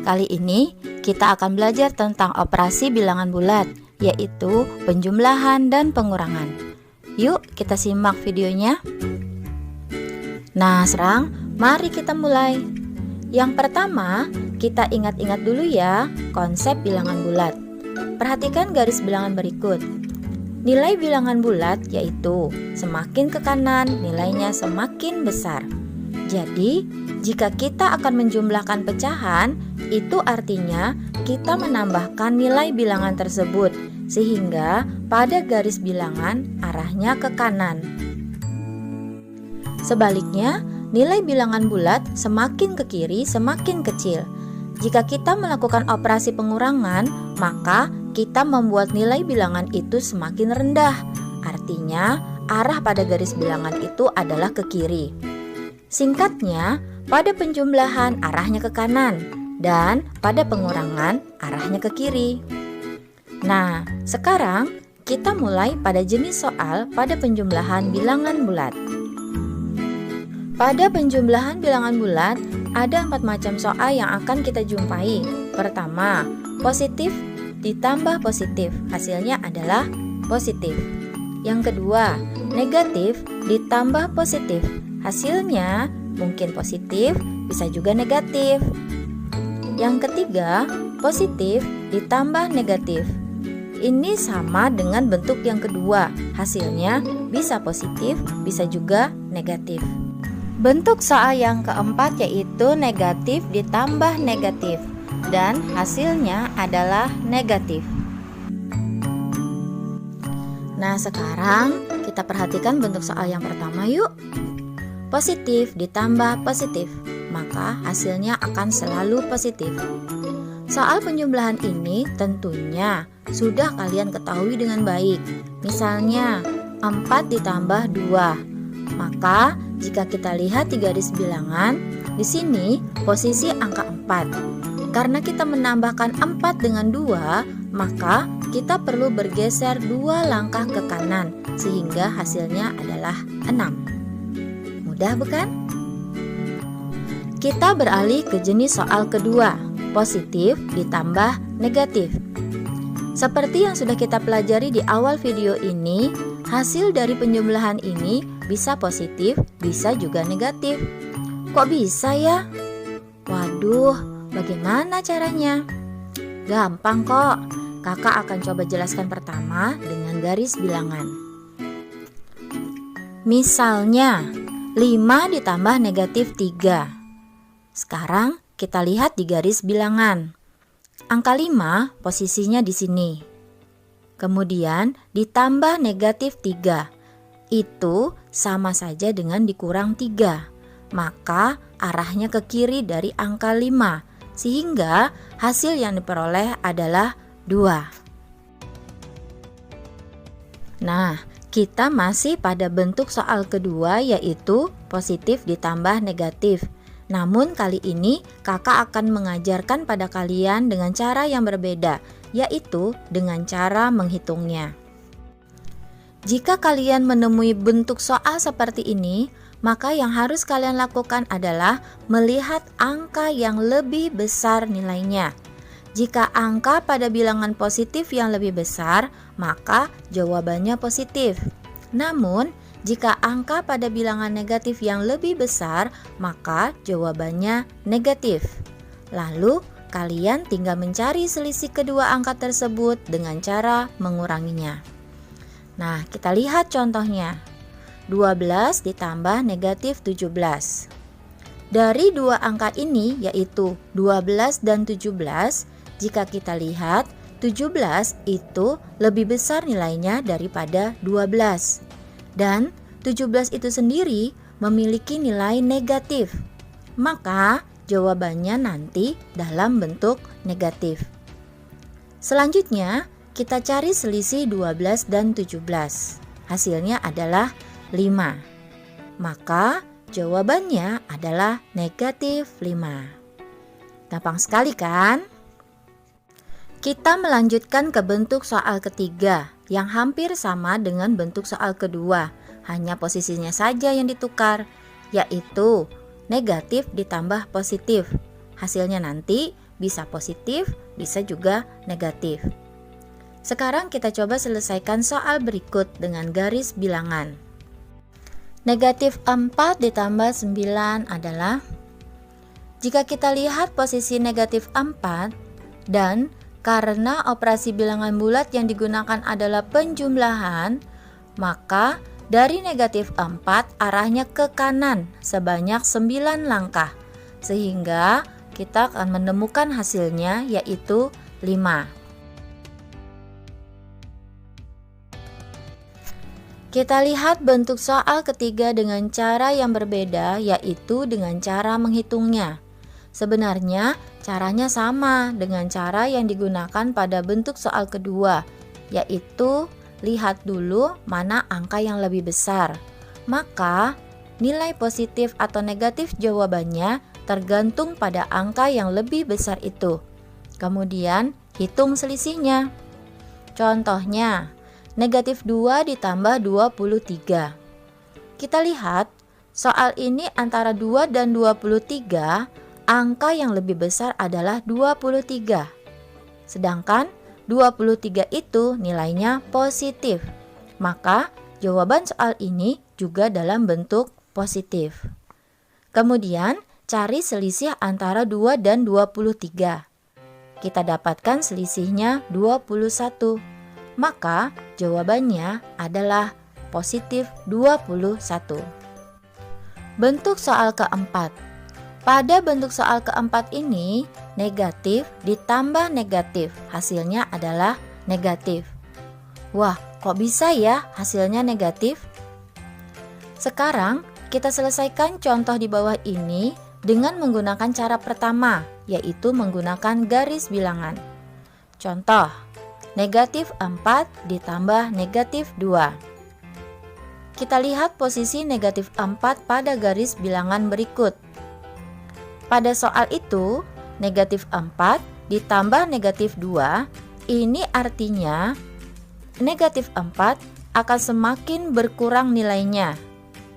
Kali ini kita akan belajar tentang operasi bilangan bulat, yaitu penjumlahan dan pengurangan. Yuk kita simak videonya. Nah sekarang mari kita mulai. Yang pertama, kita ingat-ingat dulu ya konsep bilangan bulat. Perhatikan garis bilangan berikut. Nilai bilangan bulat yaitu semakin ke kanan nilainya semakin besar. Jadi, jika kita akan menjumlahkan pecahan, itu artinya kita menambahkan nilai bilangan tersebut, sehingga pada garis bilangan arahnya ke kanan. Sebaliknya, nilai bilangan bulat semakin ke kiri semakin kecil. Jika kita melakukan operasi pengurangan, maka kita membuat nilai bilangan itu semakin rendah. Artinya, arah pada garis bilangan itu adalah ke kiri. Singkatnya, pada penjumlahan arahnya ke kanan dan pada pengurangan arahnya ke kiri. Nah, sekarang kita mulai pada jenis soal pada penjumlahan bilangan bulat. Pada penjumlahan bilangan bulat, ada 4 macam soal yang akan kita jumpai. Pertama, positif ditambah positif, hasilnya adalah positif. Yang kedua, negatif ditambah positif, hasilnya mungkin positif, bisa juga negatif. Yang ketiga, positif ditambah negatif. Ini sama dengan bentuk yang kedua, hasilnya bisa positif, bisa juga negatif. Bentuk soal yang keempat yaitu negatif ditambah negatif, dan hasilnya adalah negatif. Nah, sekarang kita perhatikan bentuk soal yang pertama yuk. Positif ditambah positif, maka hasilnya akan selalu positif. Soal penjumlahan ini tentunya sudah kalian ketahui dengan baik. Misalnya 4 ditambah 2, maka jika kita lihat di garis bilangan, di sini posisi angka 4. Karena kita menambahkan 4 dengan 2, maka kita perlu bergeser 2 langkah ke kanan, sehingga hasilnya adalah 6. Mudah bukan? Kita beralih ke jenis soal kedua, positif ditambah negatif. Seperti yang sudah kita pelajari di awal video ini, hasil dari penjumlahan ini bisa positif, bisa juga negatif. Kok bisa ya? Waduh, bagaimana caranya? Gampang kok. Kakak akan coba jelaskan pertama dengan garis bilangan. Misalnya 5 ditambah negatif 3. Sekarang kita lihat di garis bilangan. Angka 5 posisinya di sini. Kemudian ditambah negatif 3. Itu sama saja dengan dikurang 3. Maka arahnya ke kiri dari angka 5. Sehingga hasil yang diperoleh adalah 2. Nah, kita masih pada bentuk soal kedua yaitu positif ditambah negatif. Namun kali ini kakak akan mengajarkan pada kalian dengan cara yang berbeda, yaitu dengan cara menghitungnya. Jika kalian menemui bentuk soal seperti ini, maka yang harus kalian lakukan adalah melihat angka yang lebih besar nilainya. Jika angka pada bilangan positif yang lebih besar, maka jawabannya positif. Namun, jika angka pada bilangan negatif yang lebih besar, maka jawabannya negatif. Lalu, kalian tinggal mencari selisih kedua angka tersebut dengan cara menguranginya. Nah, kita lihat contohnya. 12 ditambah negatif 17. Dari dua angka ini, yaitu 12 dan 17, jika kita lihat, 17 itu lebih besar nilainya daripada 12. Dan 17 itu sendiri memiliki nilai negatif. Maka jawabannya nanti dalam bentuk negatif. Selanjutnya, kita cari selisih 12 dan 17. Hasilnya adalah 5. Maka jawabannya adalah negatif 5. Gampang sekali kan? Kita melanjutkan ke bentuk soal ketiga yang hampir sama dengan bentuk soal kedua, hanya posisinya saja yang ditukar, yaitu negatif ditambah positif. Hasilnya nanti bisa positif, bisa juga negatif. Sekarang kita coba selesaikan soal berikut dengan garis bilangan. Negatif 4 ditambah 9 adalah, jika kita lihat posisi negatif 4 dan karena operasi bilangan bulat yang digunakan adalah penjumlahan, maka dari negatif 4 arahnya ke kanan sebanyak 9 langkah, sehingga kita akan menemukan hasilnya yaitu 5. Kita lihat bentuk soal ketiga dengan cara yang berbeda, yaitu dengan cara menghitungnya. Sebenarnya caranya sama dengan cara yang digunakan pada bentuk soal kedua, yaitu lihat dulu mana angka yang lebih besar. Maka nilai positif atau negatif jawabannya tergantung pada angka yang lebih besar itu. Kemudian hitung selisihnya. Contohnya, negatif 2 ditambah 23. Kita lihat, soal ini antara 2 dan 23, angka yang lebih besar adalah 23. Sedangkan 23 itu nilainya positif. Maka jawaban soal ini juga dalam bentuk positif. Kemudian cari selisih antara 2 dan 23. Kita dapatkan selisihnya 21. Maka jawabannya adalah positif 21. Bentuk soal keempat. Pada bentuk soal keempat ini, negatif ditambah negatif, hasilnya adalah negatif. Wah, kok bisa ya hasilnya negatif? Sekarang kita selesaikan contoh di bawah ini dengan menggunakan cara pertama, yaitu menggunakan garis bilangan. Contoh, negatif 4 ditambah negatif 2. Kita lihat posisi negatif 4 pada garis bilangan berikut. Pada soal itu, negatif 4 ditambah negatif 2, ini artinya negatif 4 akan semakin berkurang nilainya.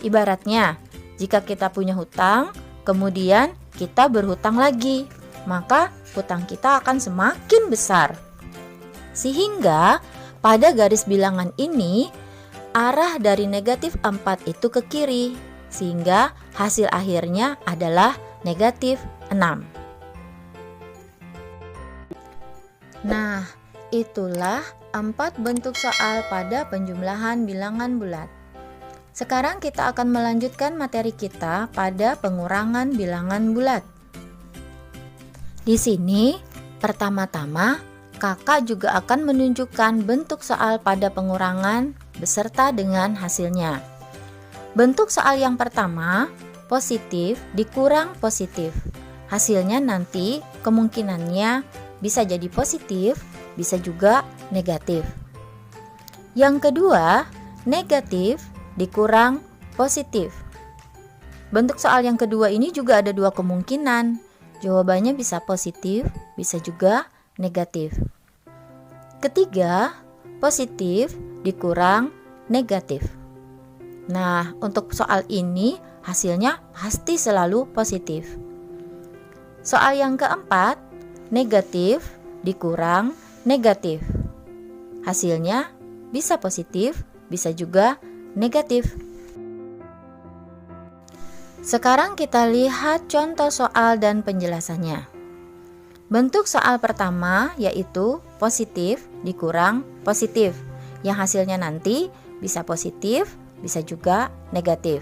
Ibaratnya, jika kita punya hutang, kemudian kita berhutang lagi, maka hutang kita akan semakin besar. Sehingga pada garis bilangan ini arah dari negatif 4 itu ke kiri, sehingga hasil akhirnya adalah negatif 6. Nah, itulah 4 bentuk soal pada penjumlahan bilangan bulat. Sekarang kita akan melanjutkan materi kita pada pengurangan bilangan bulat. Di sini, pertama-tama Kakak juga akan menunjukkan bentuk soal pada pengurangan beserta dengan hasilnya. Bentuk soal yang pertama, positif dikurang positif. Hasilnya nanti kemungkinannya bisa jadi positif, bisa juga negatif. Yang kedua, negatif dikurang positif. Bentuk soal yang kedua ini juga ada dua kemungkinan. Jawabannya bisa positif, bisa juga negatif. Ketiga, positif dikurang negatif. Nah, untuk soal ini hasilnya pasti selalu positif. Soal yang keempat, negatif dikurang negatif. Hasilnya bisa positif, bisa juga negatif. Sekarang kita lihat contoh soal dan penjelasannya. Bentuk soal pertama yaitu positif dikurang positif, yang hasilnya nanti bisa positif, bisa juga negatif.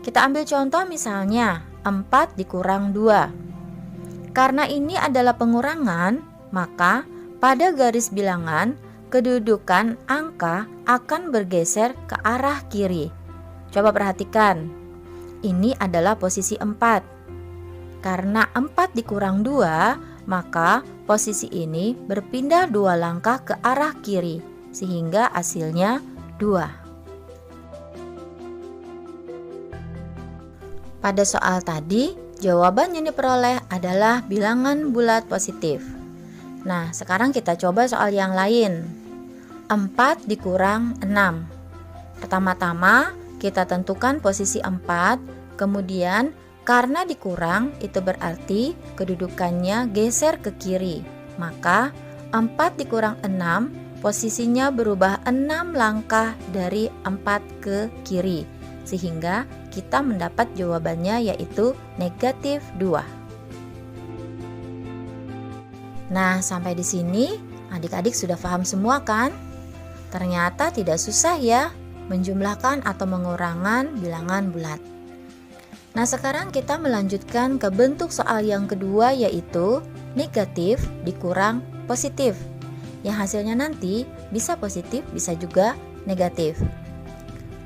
Kita ambil contoh misalnya 4 dikurang 2. Karena ini adalah pengurangan, maka pada garis bilangan kedudukan angka akan bergeser ke arah kiri. Coba perhatikan, ini adalah posisi 4. Karena 4 dikurang 2, maka posisi ini berpindah 2 langkah ke arah kiri, sehingga hasilnya 2. Pada soal tadi, jawaban yang diperoleh adalah bilangan bulat positif. Nah, sekarang kita coba soal yang lain. 4 dikurang 6. Pertama-tama, kita tentukan posisi 4, kemudian Karena dikurang itu berarti kedudukannya geser ke kiri. Maka 4 dikurang 6 posisinya berubah 6 langkah dari 4 ke kiri. Sehingga kita mendapat jawabannya yaitu negatif 2. Nah, sampai di sini adik-adik sudah paham semua kan? Ternyata tidak susah ya menjumlahkan atau mengurangan bilangan bulat. Nah, sekarang kita melanjutkan ke bentuk soal yang kedua yaitu negatif dikurang positif. Yang hasilnya nanti bisa positif, bisa juga negatif.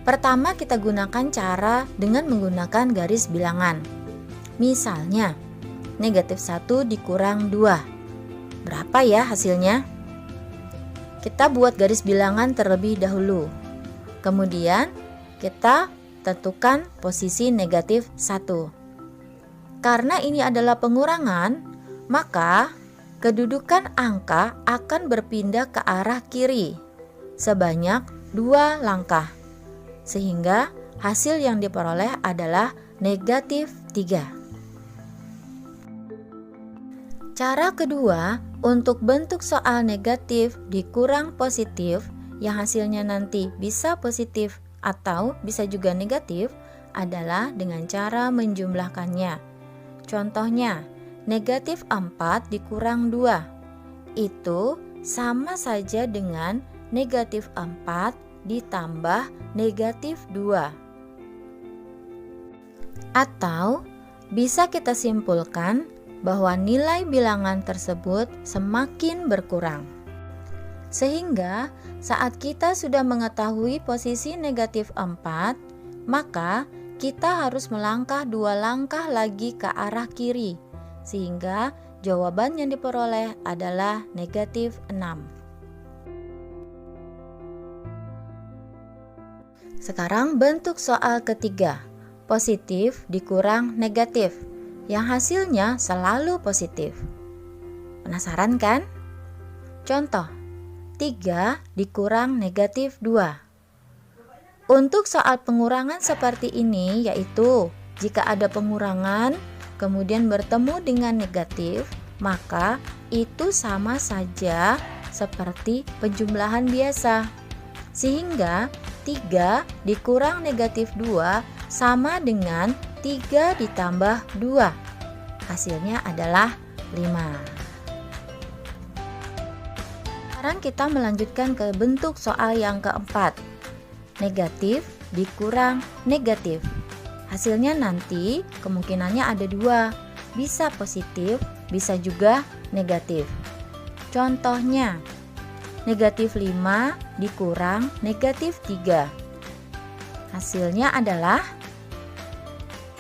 Pertama kita gunakan cara dengan menggunakan garis bilangan. Misalnya, negatif 1 dikurang 2. Berapa ya hasilnya? Kita buat garis bilangan terlebih dahulu. Kemudian kita tentukan posisi negatif 1. Karena ini adalah pengurangan, maka kedudukan angka akan berpindah ke arah kiri sebanyak 2 langkah. Sehingga hasil yang diperoleh adalah negatif 3. Cara kedua untuk bentuk soal negatif dikurang positif yang hasilnya nanti bisa positif atau bisa juga negatif adalah dengan cara menjumlahkannya. Contohnya, negatif 4 dikurang 2. Itu sama saja dengan negatif 4 ditambah negatif 2. Atau bisa kita simpulkan bahwa nilai bilangan tersebut semakin berkurang. Sehingga saat kita sudah mengetahui posisi negatif 4, maka kita harus melangkah 2 langkah lagi ke arah kiri, sehingga jawaban yang diperoleh adalah negatif 6. Sekarang bentuk soal ketiga, positif dikurang negatif, yang hasilnya selalu positif. Penasaran kan? Contoh, 3 dikurang negatif 2. Untuk soal pengurangan seperti ini yaitu jika ada pengurangan kemudian bertemu dengan negatif, maka itu sama saja seperti penjumlahan biasa. Sehingga 3 dikurang negatif 2 sama dengan 3 ditambah 2. Hasilnya adalah 5. Sekarang kita melanjutkan ke bentuk soal yang keempat. Negatif dikurang negatif. Hasilnya nanti kemungkinannya ada 2. Bisa positif, bisa juga negatif. Contohnya, negatif 5 dikurang negatif 3. Hasilnya adalah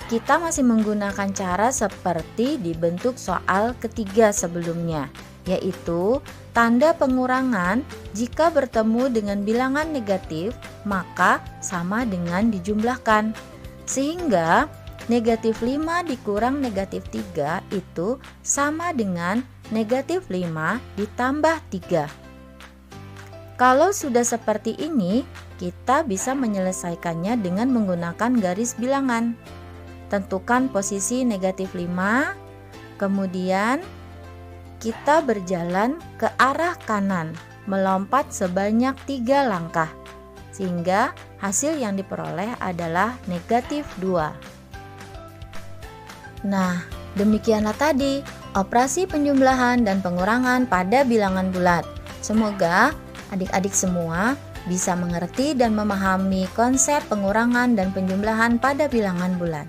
kita masih menggunakan cara seperti di bentuk soal ketiga sebelumnya, yaitu tanda pengurangan jika bertemu dengan bilangan negatif maka sama dengan dijumlahkan. Sehingga negatif 5 dikurang negatif 3 itu sama dengan negatif 5 ditambah 3. Kalau sudah seperti ini, kita bisa menyelesaikannya dengan menggunakan garis bilangan. Tentukan posisi negatif 5, kemudian kita berjalan ke arah kanan, melompat sebanyak 3 langkah, sehingga hasil yang diperoleh adalah negatif 2. Nah, demikianlah tadi operasi penjumlahan dan pengurangan pada bilangan bulat. Semoga adik-adik semua bisa mengerti dan memahami konsep pengurangan dan penjumlahan pada bilangan bulat.